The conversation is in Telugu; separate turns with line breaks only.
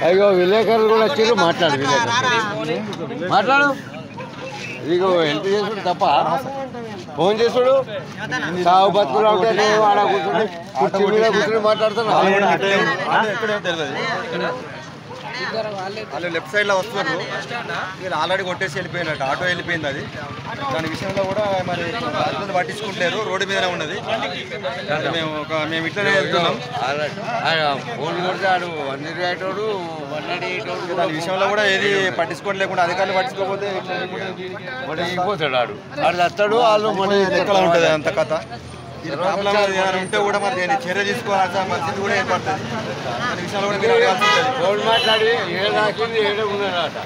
అయ్యో విలేకరులు కూడా వచ్చి మాట్లాడు మాట్లాడు ఇగో హెల్ప్ చేసుడు తప్ప ఫోన్ చేసుడు సాగు బతుకులు ఉంటే ఆడ కూర్చొని కుర్చీ మీద కూర్చొని మాట్లాడుతున్నా
వాళ్ళు లెఫ్ట్ సైడ్ లో వస్తున్నారు వీళ్ళు ఆల్రెడీ కొట్టేసి వెళ్ళిపోయినట్టు ఆటో వెళ్ళిపోయింది అది దాని విషయంలో కూడా మరి బాధ్యతలు పట్టించుకుంటారు రోడ్డు మీదనే ఉన్నది మేము ఇట్లనే వెళ్తున్నాం
ఫోన్ కొడితే ఆడు 108
దాని విషయంలో కూడా ఏది పట్టించుకోలేకుండా అధికారులు పట్టించుకోకపోతే
అయిపోతాడు ఆడు వస్తాడు వాళ్ళు మన
ఎక్కడ ఉంటుంది అంత కథ ఇది ప్రాబ్లం ఉంటే కూడా మరి చర్య తీసుకోవాల్సిన పరిస్థితి కూడా ఏర్పడుతుంది దాని విషయంలో కూడా మీరు అడగాల్సి ఉంటుంది
ఫోన్ మాట్లాడి ఏడాకి ఏడ ఉన్నాడు